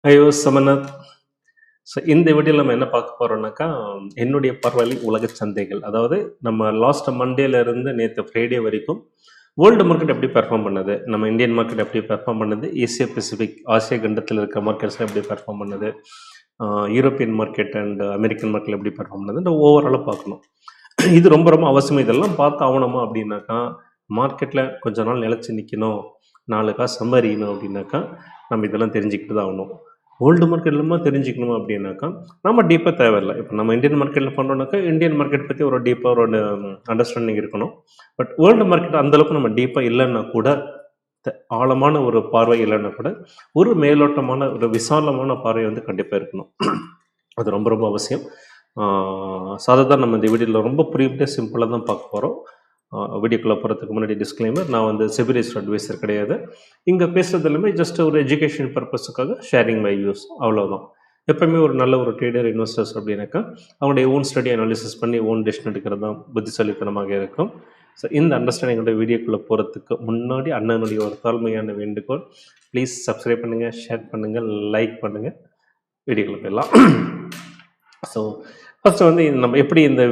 ஐயோ சமநாத். ஸோ இந்த வீடியோவில் நம்ம என்ன பார்க்க போகிறோம்னாக்கா, என்னுடைய பார்வையில் உலக சந்தைகள், அதாவது நம்ம லாஸ்ட் மண்டேலேருந்து நேற்று ஃப்ரைடே வரைக்கும் வேர்ல்டு மார்க்கெட் எப்படி பெர்ஃபார்ம் பண்ணுது, நம்ம இந்தியன் மார்க்கெட் எப்படி பெர்ஃபார்ம் பண்ணுது, ஏசியா பசிபிக் ஆசிய கண்டத்தில் இருக்கிற மார்க்கெட்ஸ்லாம் எப்படி பெர்ஃபார்ம் பண்ணுது, European market and American market எப்படி பெர்ஃபார்ம் பண்ணுது, இந்த ஓவராலாக பார்க்கணும். இது ரொம்ப ரொம்ப அவசியம். இதெல்லாம் பார்த்து ஆகணுமா அப்படின்னாக்கா, மார்க்கெட்டில் கொஞ்ச நாள் நிலச்சி நிற்கணும், 4 காசு சம்பாதிக்கணும் அப்படின்னாக்கா நம்ம இதெல்லாம் தெரிஞ்சுக்கிட்டு தான் ஆகணும். வேர்ல்டு மார்க்கெட்லமா தெரிஞ்சுக்கணுமா அப்படின்னாக்கா நம்ம டீப்பாக தேவையில்லை. இப்போ நம்ம இந்தியன் மார்க்கெட்டில் பண்ணுறோம்னாக்கா இந்தியன் மார்க்கெட் பற்றி ஒரு டீப்பாக ஒரு அண்டர்ஸ்டாண்டிங் இருக்கணும். பட் வேர்ல்டு மார்க்கெட் அந்தளவுக்கு நம்ம டீப்பாக இல்லைன்னா கூட, ஆழமான ஒரு பார்வை இல்லைன்னா கூட, ஒரு மேலோட்டமான ஒரு விசாலமான பார்வை வந்து கண்டிப்பாக இருக்கணும். அது ரொம்ப ரொம்ப அவசியம். சாதாரண நம்ம இந்த வீடியோவில் ரொம்ப புரியும்படியாக சிம்பிளாக தான் பார்க்க போகிறோம். வீடியோக்குள்ளே போகிறதுக்கு முன்னாடி டிஸ்க்ளைமர், நான் வந்து செபிலிஸ்ட் அட்வைசர் கிடையாது. இங்கே பேசுகிறது எல்லாமே ஜஸ்ட் ஒரு எஜுகேஷன் பர்பஸுக்காக ஷேரிங் மை வியூஸ், அவ்வளோதான். எப்போவுமே ஒரு நல்ல ஒரு ட்ரேடர் இன்வெஸ்டர்ஸ் அப்படின்னாக்கா அவங்களுடைய ஓன் ஸ்டடி அனாலிசிஸ் பண்ணி ஓன் டெசிஷன் எடுக்கிறது தான் புத்திசாலித்தனமாக இருக்கும். ஸோ இந்த அண்டர்ஸ்டாண்டிங்கோட வீடியோக்குள்ளே போகிறதுக்கு முன்னாடி அண்ணனுடைய ஒரு தாழ்மையான வேண்டுகோள், ப்ளீஸ் சப்ஸ்கிரைப் பண்ணுங்கள், ஷேர் பண்ணுங்கள், லைக் பண்ணுங்கள். வீடியோக்குள்ளே போயிடலாம். ஸோ ஃபஸ்ட்டு வந்து நம்ம எப்படி இந்த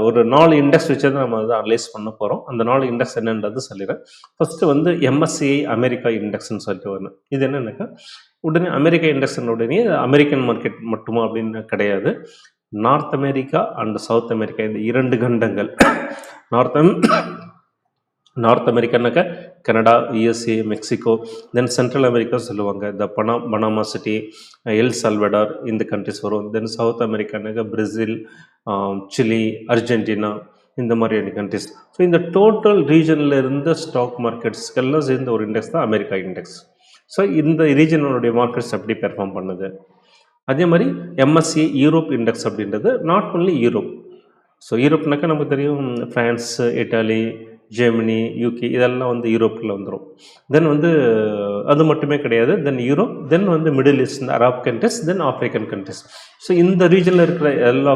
ஒரு 4 இண்டெக்ஸ் வச்சு தான் நம்ம வந்து அனலைஸ் பண்ண போகிறோம். அந்த 4 இண்டெக்ஸ் என்னன்றது சொல்லிடுறேன். ஃபஸ்ட்டு வந்து MSCI அமெரிக்கா இண்டெக்ஸ்ன்னு சொல்லிட்டு வரணும். இது என்னென்னாக்கா, உடனே அமெரிக்கா இண்டெக்ஸ்ன்னு உடனே அமெரிக்கன் மார்க்கெட் மட்டுமா அப்படின்னு கிடையாது. North America and south America, இந்த 2 கண்டங்கள். நார்த் அமெரிக்கானாக்கா கனடா, USA, மெக்சிகோ, தென் சென்ட்ரல் அமெரிக்கா சொல்லுவாங்க, இந்த பனாமா சிட்டி, எல் சல்வடார், இந்த கண்ட்ரிஸ் வரும். தென் சவுத் அமெரிக்கானாக்கா பிரேசில், சிலி, அர்ஜென்டினா, இந்த மாதிரியான கண்ட்ரிஸ். ஸோ இந்த டோட்டல் ரீஜனில் இருந்த ஸ்டாக் மார்க்கெட்ஸ்க்கெல்லாம் சேர்ந்த ஒரு இண்டெக்ஸ் தான் அமெரிக்கா இண்டெக்ஸ். ஸோ இந்த ரீஜனுடைய மார்க்கெட்ஸ் எப்படி பெர்ஃபார்ம் பண்ணுது. அதே மாதிரி MSCI யூரோப் இண்டெக்ஸ் அப்படின்றது நாட் ஒன்லி யூரோப். ஸோ யூரோப்னாக்கா நமக்கு தெரியும், ஃப்ரான்ஸ், இட்டாலி, ஜெர்மனி, UK, இதெல்லாம் வந்து யூரோப்பில் வந்துடும். தென் வந்து அது மட்டுமே கிடையாது, தென் யூரோப், தென் வந்து மிடில் ஈஸ்ட், இந்த அரப் கண்ட்ரிஸ், தென் ஆஃப்ரிக்கன் கண்ட்ரிஸ். ஸோ இந்த ரீஜனில் இருக்கிற எல்லா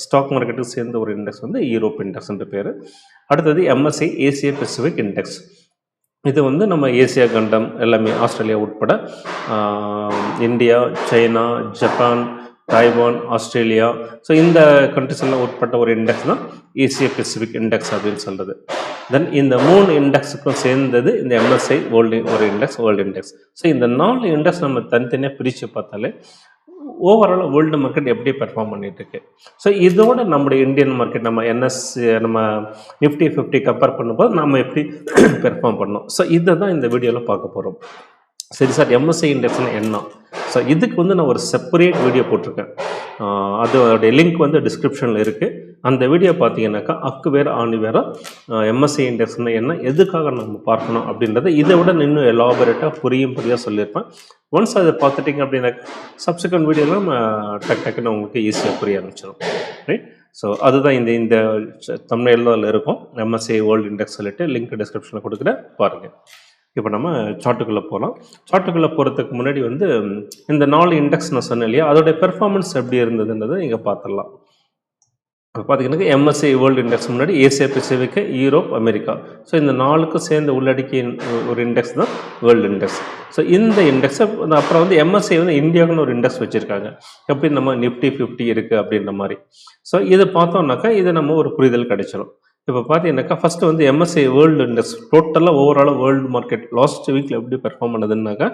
ஸ்டாக் மார்க்கெட்டுக்கு சேர்ந்த ஒரு இண்டெக்ஸ் வந்து யூரோப் இண்டெக்ஸ்ன்ற பேர். அடுத்தது MSCI ஏசியா பசிபிக் இண்டெக்ஸ். இது வந்து நம்ம ஏசியா கண்டம் எல்லாமே, ஆஸ்திரேலியா உட்பட, India, China, Japan, Taiwan, Australia, so இந்த கண்ட்ரிஸ் எல்லாம் உட்பட்ட ஒரு இண்டெக்ஸ் தான் ஏசியா பசிபிக் இண்டெக்ஸ் அப்படின்னு சொல்கிறது. தென் இந்த 3 இண்டெக்ஸுக்கும் சேர்ந்தது இந்த MSCI வேர்ல்டு ஒரு இண்டெக்ஸ், வேர்ல்டு இண்டெக்ஸ். ஸோ இந்த 4 இண்டெக்ஸ் நம்ம தனித்தனியாக பிரித்து பார்த்தாலே ஓவரால் வேர்ல்டு மார்க்கெட் எப்படி பெர்ஃபார்ம் பண்ணிட்டு இருக்கு. ஸோ இதோட நம்முடைய இந்தியன் மார்க்கெட், நம்ம நிஃப்டி 50 கம்பேர் பண்ணும்போது நம்ம எப்படி பெர்ஃபார்ம் பண்ணோம். ஸோ இதை தான் இந்த வீடியோவில் பார்க்க போகிறோம். சரி சார், MSCI இண்டெக்ஸ்னு என்ன? ஸோ இதுக்கு வந்து நான் ஒரு செப்பரேட் வீடியோ போட்டிருக்கேன். அதோடைய லிங்க் வந்து டிஸ்கிரிப்ஷனில் இருக்குது. அந்த வீடியோ பார்த்தீங்கன்னாக்கா அக்கு வேறு ஆணி வேறு, MSCI இண்டெக்ஸ்னு என்ன, எதுக்காக நம்ம பார்க்கணும் அப்படின்றத இதை விட இன்னும் எலாபரேட்டாக புரியாக சொல்லியிருப்பேன். ஒன்ஸ் அதை பார்த்துட்டிங்க அப்படின்னாக்கா சப்சிக்வெண்ட் வீடியோலாம் டக்குன்னு உங்களுக்கு ஈஸியாக புரிய ஆரம்பிச்சிடும். ரைட். ஸோ அதுதான் இந்த தம்ப்நெயில்ல இருக்கும், MSCI வேர்ல்டு இண்டெக்ஸ் சொல்லிட்டு லிங்க் டிஸ்கிரிப்ஷனில் கொடுக்குறேன், பாருங்கள். இப்போ நம்ம சார்ட்டுக்குள்ளே போகலாம். சார்ட்டுக்குள்ளே போகிறதுக்கு முன்னாடி வந்து இந்த 4 இண்டெக்ஸ் நான் சொன்னேன் இல்லையா, அதோடைய பெர்ஃபார்மன்ஸ் எப்படி இருந்ததுன்றதை இங்கே பார்த்துடலாம். இப்போ பார்த்தீங்கன்னா MSCI வேர்ல்டு இண்டெக்ஸ் முன்னாடி Asia Pacific, Europe, America, so இந்த 4க்கும் சேர்ந்து உள்ளடக்கிய ஒரு இண்டெக்ஸ் தான் வேர்ல்டு இண்டெக்ஸ். ஸோ இந்த இண்டெக்ஸை அப்புறம் வந்து MSCI வந்து இந்தியாவுக்குன்னு ஒரு இண்டெக்ஸ் வச்சுருக்காங்க, எப்படி நம்ம நிஃப்டி 50 இருக்குது அப்படின்ற மாதிரி. ஸோ இதை பார்த்தோம்னாக்கா இது நம்ம ஒரு புரிதல் கிடைச்சிடும். இப்போ பார்த்தீங்கன்னாக்கா ஃபஸ்ட்டு வந்து MSCI வேர்ல்டு இண்டெக்ஸ் டோட்டலாக ஓவராலாக வேர்ல்டு மார்க்கெட் லாஸ்ட் வீக்கில் எப்படி பெர்ஃபார்ம் பண்ணுதுன்னாக்கா,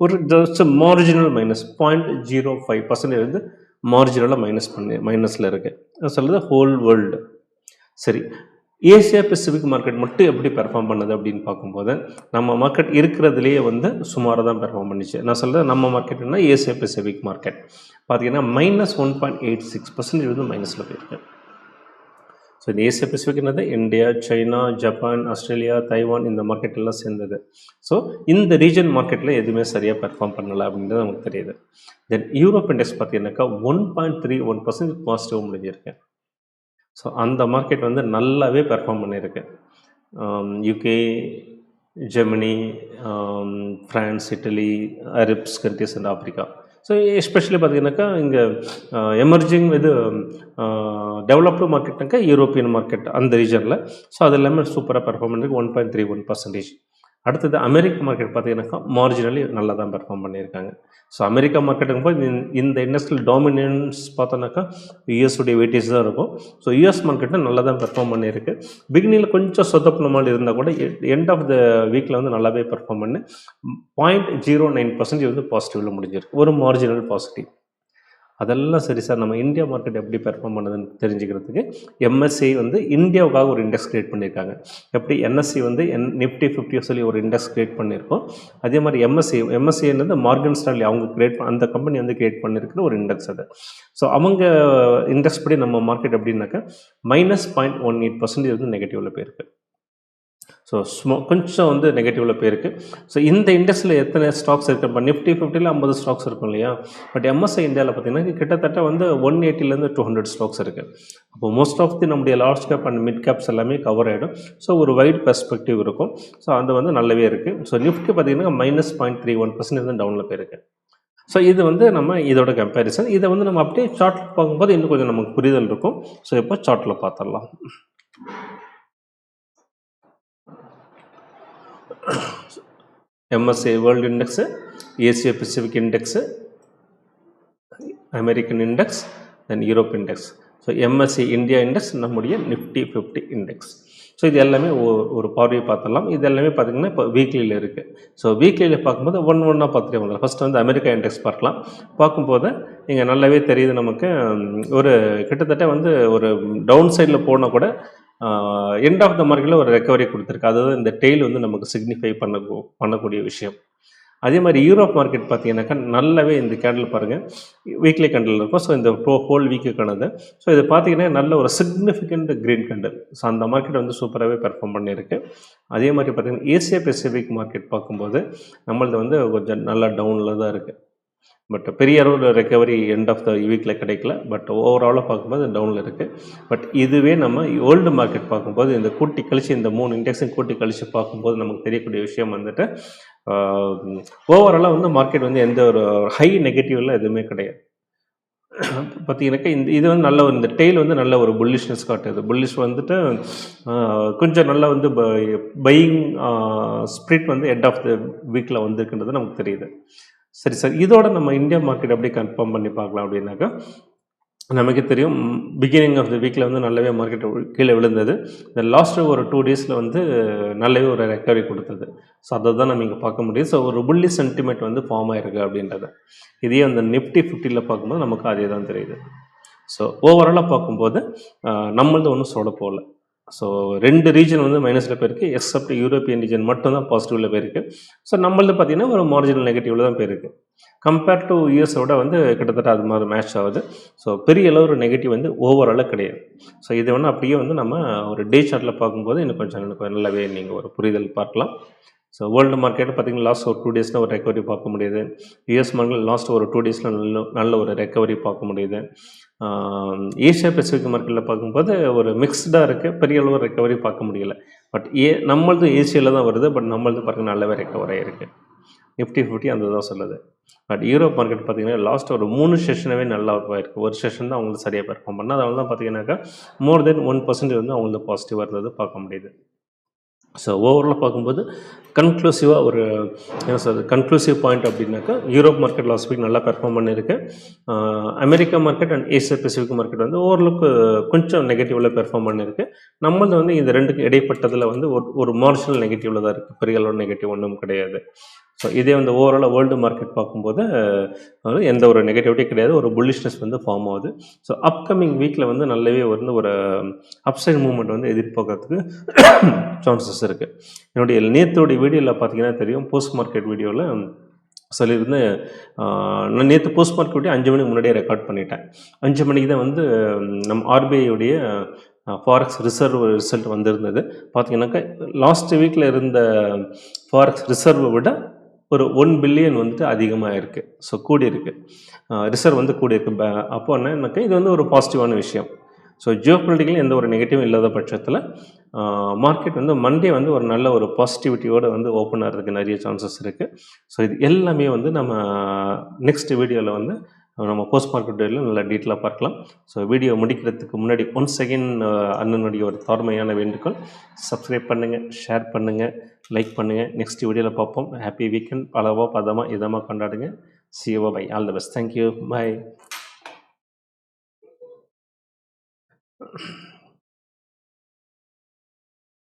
ஒரு ஜஸ்ட் மார்ஜினல் மைனஸ் 0.05% வந்து மார்ஜினலாக மைனஸில் இருக்குது சொல்லுது ஹோல் வேர்ல்டு. சரி, ஏசியா பசிபிக் மார்க்கெட் மட்டும் எப்படி பெர்ஃபார்ம் பண்ணுது அப்படின்னு பார்க்கும்போது, நம்ம மார்க்கெட் இருக்கிறதுலேயே வந்து சுமாராக தான் பெர்ஃபார்ம் பண்ணிச்சு. நான் சொல்கிறது நம்ம மார்க்கெட்னா ஏசியா பசிபிக் மார்க்கெட் பார்த்தீங்கன்னா -1.86% வந்து மைனஸில் போயிருக்கு. ஸோ இந்த ஏசியா பசிபிக் என்னது, India, China, Japan, Australia, Taiwan, இந்த மார்க்கெட் எல்லாம் சேர்ந்தது. ஸோ இந்த ரீஜன் மார்க்கெட்டில் எதுவுமே சரியாக பெர்ஃபார்ம் பண்ணலை அப்படின்றது நமக்கு தெரியுது. தென் யூரோப் இண்டெக்ஸ் பார்த்தீங்கன்னாக்கா 1.31% பாசிட்டிவ் முடிஞ்சிருக்கு. ஸோ அந்த மார்க்கெட் வந்து நல்லாவே பெர்ஃபார்ம் பண்ணியிருக்கு. UK, Germany, France, Italy, Arabs countries and Africa. So especially பார்த்தீங்கன்னாக்கா இங்கே எமர்ஜிங் இது டெவலப்டு மார்க்கெட்னாக்கா யூரோப்பியன் மார்க்கெட் அந்த ரீஜனில். ஸோ அது எல்லாமே சூப்பராக பெர்ஃபார்ம் பண்ணிருக்கு, 1.31%. அடுத்தது அமெரிக்க மார்க்கெட் பார்த்தீங்கன்னாக்கா மார்ஜினலி நல்லா தான் பெர்ஃபார்ம் பண்ணியிருக்காங்க. ஸோ அமெரிக்கா மார்க்கெட்டுங்கும் போது இந்த இண்டஸ்ட்ரியல் டாமினன்ஸ் பார்த்தோன்னாக்கா யூஎஸுடைய வெயிட்டேஜ் தான் இருக்கும். ஸோ யூஎஸ் மார்க்கெட்டும் நல்லா தான் பெர்ஃபார்ம் பண்ணியிருக்கு. பிகினிங்கில் கொஞ்சம் சொதப்பின மாதிரி இருந்தால் கூட எண்ட் ஆஃப் த வீக்கில் வந்து நல்லாவே பெர்ஃபார்ம் பண்ணி 0.09% வந்து பாசிட்டிவில் முடிஞ்சிருக்கு. ஒரு மார்ஜினல் பாசிட்டிவ். அதெல்லாம் சரி சார், நம்ம இந்தியா மார்க்கெட் எப்படி பெர்ஃபார்ம் பண்ணுதுன்னு தெரிஞ்சுக்கிறதுக்கு எம்எஸ்சி வந்து இந்தியாவுக்காக ஒரு இண்டெக்ஸ் கிரியேட் பண்ணியிருக்காங்க. எப்படி என்எஸ்சி வந்து நிஃப்டி 50 சொல்லி ஒரு இண்டெக்ஸ் கிரியேட் பண்ணியிருக்கோம், அதே மாதிரி எம்எஸ்சி என்னது மார்கன் ஸ்டான்லி அவங்க அந்த கம்பெனி வந்து கிரியேட் பண்ணியிருக்கிற ஒரு இண்டெக்ஸ் அது. ஸோ அவங்க இண்டெக்ஸ் படி நம்ம மார்க்கெட் எப்படின்னாக்கா -0.18% வந்து நெகட்டிவில் போயிருக்கு. ஸோ கொஞ்சம் வந்து நெகட்டிவில் போயிருக்கு. ஸோ இந்த இண்டெக்ஸில் எத்தனை ஸ்டாக்ஸ் இருக்குது? இப்போ நிஃப்டி 50ல் 50 ஸ்டாக்ஸ் இருக்கும் இல்லையா? பட் எம்எஸ்ஐ இந்தியாவில் பார்த்தீங்கன்னா கிட்டத்தட்ட வந்து 180லேருந்து 200 ஸ்டாக்ஸ் இருக்குது. அப்போ மோஸ்ட் ஆஃப் நம்முடைய large cap and mid caps எல்லாமே கவர் ஆகிடும். ஸோ ஒரு வைட் பெர்ஸ்பெக்டிவ் இருக்கும். ஸோ அது வந்து நல்லாவே இருக்குது. ஸோ நிஃப்டி பார்த்தீங்கன்னா -0.31% வந்து டவுனில் போயிருக்கு. ஸோ இது வந்து நம்ம இதோட கம்பேரிசன். இதை வந்து நம்ம அப்படியே சார்ட்டில் பார்க்கும்போது இன்னும் கொஞ்சம் நமக்கு புரிதல் இருக்கும். ஸோ இப்போ சார்ட்டில் பார்த்துடலாம். MSCI world index, Asia Pacific index, American index, then Europe index. So MSCI India index, நம்முடைய நிஃப்டி 50 இண்டெக்ஸ். ஸோ இது எல்லாமே ஒரு பார்வையை பார்த்துடலாம். இது எல்லாமே பார்த்திங்கன்னா இப்போ வீக்லியில் இருக்குது. ஸோ வீக்லியில் பார்க்கும்போது ஒன்றா பார்த்துட்டே வந்துடலாம். ஃபஸ்ட்டு வந்து அமெரிக்கா இண்டெக்ஸ் பார்க்கலாம். பார்க்கும்போது இங்கே நல்லாவே தெரியுது நமக்கு. ஒரு கிட்டத்தட்ட வந்து ஒரு டவுன் சைடில் போனால் கூட எண்ட் ஆஃப் த மார்க்கெட்டில் ஒரு ரெக்கவரி கொடுத்துருக்கு. அதுதான் இந்த டெய்ல் வந்து நமக்கு சிக்னிஃபை பண்ணக்கூடிய விஷயம். அதே மாதிரி யூரோப் மார்க்கெட் பார்த்தீங்கன்னாக்கா நல்லாவே இந்த கேண்டில் பாருங்கள், வீக்லி கேண்டில் இருக்கும். ஸோ இந்த ஹோல் வீக்குக்கானது. ஸோ இது பார்த்தீங்கன்னா நல்ல ஒரு சிக்னிஃபிகண்ட் க்ரீன் கேண்டில். ஸோ அந்த மார்க்கெட் வந்து சூப்பராகவே பெர்ஃபார்ம் பண்ணியிருக்கு. அதே மாதிரி பார்த்தீங்கன்னா ஏசியா பசிபிக் மார்க்கெட் பார்க்கும்போது நம்மளது வந்து கொஞ்சம் நல்லா டவுனில் தான் இருக்குது. பட் பெரிய அளவில் ரெக்கவரி எண்ட் ஆஃப் த வீக்கில் கிடைக்கல. பட் ஓவராலாக பார்க்கும்போது டவுனில் இருக்குது. பட் இதுவே நம்ம வேர்ல்டு மார்க்கெட் பார்க்கும்போது இந்த கூட்டி கழிச்சு, இந்த 3 இண்டெக்ஸையும் கூட்டி கழிச்சு பார்க்கும்போது நமக்கு தெரியக்கூடிய விஷயம் வந்துட்டு ஓவராலாக வந்து மார்க்கெட் வந்து எந்த ஒரு ஹை நெகட்டிவ்லாம் எதுவுமே கிடையாது. பார்த்தீங்கன்னாக்கா இது வந்து நல்ல இந்த டெய்ல் வந்து நல்ல ஒரு புல்லிஷ்னஸ் காட்டுது. புல்லிஷ் வந்துட்டு கொஞ்சம் நல்லா வந்து பையிங் ஸ்ப்ரிட் வந்து எண்ட் ஆஃப் த வீக்கில் வந்துருக்குன்றது நமக்கு தெரியுது. சரி சார், இதோட நம்ம இந்தியா மார்க்கெட் எப்படி கன்ஃபார்ம் பண்ணி பார்க்கலாம் அப்படின்னாக்கா, நமக்கு தெரியும் பிகினிங் ஆஃப் த வீக்கில் வந்து நல்லாவே மார்க்கெட் கீழே விழுந்தது. இந்த லாஸ்ட் ஒரு 2 டேஸில் வந்து நல்லாவே ஒரு ரெக்கவரி கொடுத்தது. ஸோ அதை தான் நம்ம இங்கே பார்க்க முடியும். ஸோ ஒரு புல்லி சென்டிமெண்ட் வந்து ஃபார்ம் ஆயிருக்கு அப்படின்றத. இதே அந்த நிஃப்டி 50ல் பார்க்கும்போது நமக்கு அதே தான் தெரியுது. ஸோ ஓவராலாக பார்க்கும்போது நம்மளது ஒன்றும் சொல்ல போகல. ஸோ 2 ரீஜன் வந்து மைனஸில் போயிருக்கு. எக்ஸப்ட் யூரோப்பியன் ரீஜன் மட்டும்தான் பாசிட்டிவில் போயிருக்கு. ஸோ நம்மளது பார்த்திங்கன்னா ஒரு மார்ஜினல் நெகட்டிவில் தான் போயிருக்கு. கம்பேர்ட் டு யூஎஸோட வந்து கிட்டத்தட்ட அது மாதிரி மேட்ச் ஆகுது. ஸோ பெரிய அளவு ஒரு நெகட்டிவ் வந்து ஓவராலாக கிடையாது. ஸோ இதை வந்து அப்படியே வந்து நம்ம ஒரு டே சார்ட்டில் பார்க்கும்போது இன்னும் கொஞ்சம் நல்லாவே நீங்கள் ஒரு புரிதல் பார்க்கலாம். ஸோ வேர்ல்டு மார்க்கெட்டில் பார்த்திங்கன்னா லாஸ்ட் ஒரு 2 டேஸில் ஒரு ரெக்கவரி பார்க்க முடியுது. யூஎஸ் மார்க்கெட் லாஸ்ட் ஒரு 2 டேஸில் நல்ல ஒரு ரெக்கவரி பார்க்க முடியுது. ஏஷியா பசிபிக் மார்க்கெட்டில் பார்க்கும்போது ஒரு மிக்ஸ்டாக இருக்குது. பெரிய அளவு ரெக்கவரி பார்க்க முடியல. பட் நம்மளது ஏசியாவில் தான் வருது. பட் நம்மளது பார்த்திங்கன்னா நல்லாவே ரெக்கவர் ஆகிருக்கு. நிஃப்டி 50 அந்த தான் சொல்லுது. பட் யூரோப் மார்க்கெட் பார்த்திங்கன்னா லாஸ்ட் ஒரு 3 செஷனாகவே நல்லா ஆகிருக்கு. ஒரு செஷன் தான் அவங்களுக்கு சரியாக பெர்ஃபார்ம் பண்ணால், அதனால தான் பார்த்திங்கனாக்கா மோர் தென் 1% வந்து அவங்களுக்கு பாசிட்டிவாக இருந்தது பார்க்க முடியுது. ஸோ ஓவராலாக பார்க்கும்போது கன்க்ளூசிவாக ஒரு என்ன சொல்கிறது, கன்க்ளூசிவ் பாயிண்ட் அப்படின்னாக்கா யூரோப் மார்க்கெட் லாஸ்ட் வீக் நல்லா பெர்ஃபார்ம் பண்ணியிருக்கு. America market and Asia Pacific market வந்து ஓரளவுக்கு கொஞ்சம் நெகட்டிவில் பெர்ஃபார்ம் பண்ணியிருக்கு. நம்மளது வந்து இந்த ரெண்டுக்கு இடைப்பட்டதில் வந்து ஒரு மார்ஜினல் நெகட்டிவில் தான் இருக்குது. பெரிய அளவு நெகட்டிவ் ஒன்றும் கிடையாது. ஸோ இதே வந்து ஓவராலாக வேர்ல்டு மார்க்கெட் பார்க்கும்போது எந்த ஒரு நெகட்டிவிட்டி கிடையாது. ஒரு புல்லிஷ்னஸ் வந்து ஃபார்ம் ஆகுது. ஸோ அப்கமிங் வீக்கில் வந்து நல்லாவே வந்து ஒரு அப்சைட் மூவ்மெண்ட் வந்து எதிர்பார்க்கறதுக்கு சான்சஸ் இருக்குது. என்னுடைய நேற்றுடைய வீடியோவில் பார்த்தீங்கன்னா தெரியும், போஸ்ட் மார்க்கெட் வீடியோவில் சொல்லியிருந்து நான் நேற்று போஸ்ட் மார்க்கெட் வீடியோ 5 மணிக்கு முன்னாடியே ரெக்கார்ட் பண்ணிட்டேன். 5 மணிக்கு தான் வந்து நம்ம ஆர்பிஐடைய ஃபாரெக்ஸ் ரிசல்ட் வந்திருந்தது. பார்த்தீங்கன்னாக்கா லாஸ்ட் வீக்கில் இருந்த ஃபாரெக்ஸ் ரிசர்வை விட ஒரு 1 பில்லியன் வந்துட்டு அதிகமாக இருக்குது. ஸோ கூடியிருக்கு, ரிசர்வ் வந்து கூடியிருக்கு. அப்போ என்னன்னாக்கா இது வந்து ஒரு பாசிட்டிவான விஷயம். ஸோ ஜியோபொலிட்டிக்கலி எந்த ஒரு நெகட்டிவும் இல்லாத பட்சத்தில் மார்க்கெட் வந்து மண்டே வந்து ஒரு நல்ல ஒரு பாசிட்டிவிட்டியோடு வந்து ஓப்பன் ஆகிறதுக்கு நிறைய சான்சஸ் இருக்குது. ஸோ இது எல்லாமே வந்து நம்ம நெக்ஸ்ட் வீடியோவில் வந்து நம்ம போஸ்ட் மார்க்கெட் வீடியோவில் நல்லா டீட்டெயிலாக பார்க்கலாம். ஸோ வீடியோ முடிக்கிறதுக்கு முன்னாடி ஒன்ஸ் அகெயின் அண்ணனுடைய ஒரு தாழ்மையான வேண்டுகோள், சப்ஸ்கிரைப் பண்ணுங்கள், ஷேர் பண்ணுங்கள், லைக் பண்ணுங்கள். நெக்ஸ்ட் வீடியோவில் பார்ப்போம். Happy weekend. அளவாக பதமாக இதமாக கொண்டாடுங்க. See you. Bye. All the best. Thank you. Bye.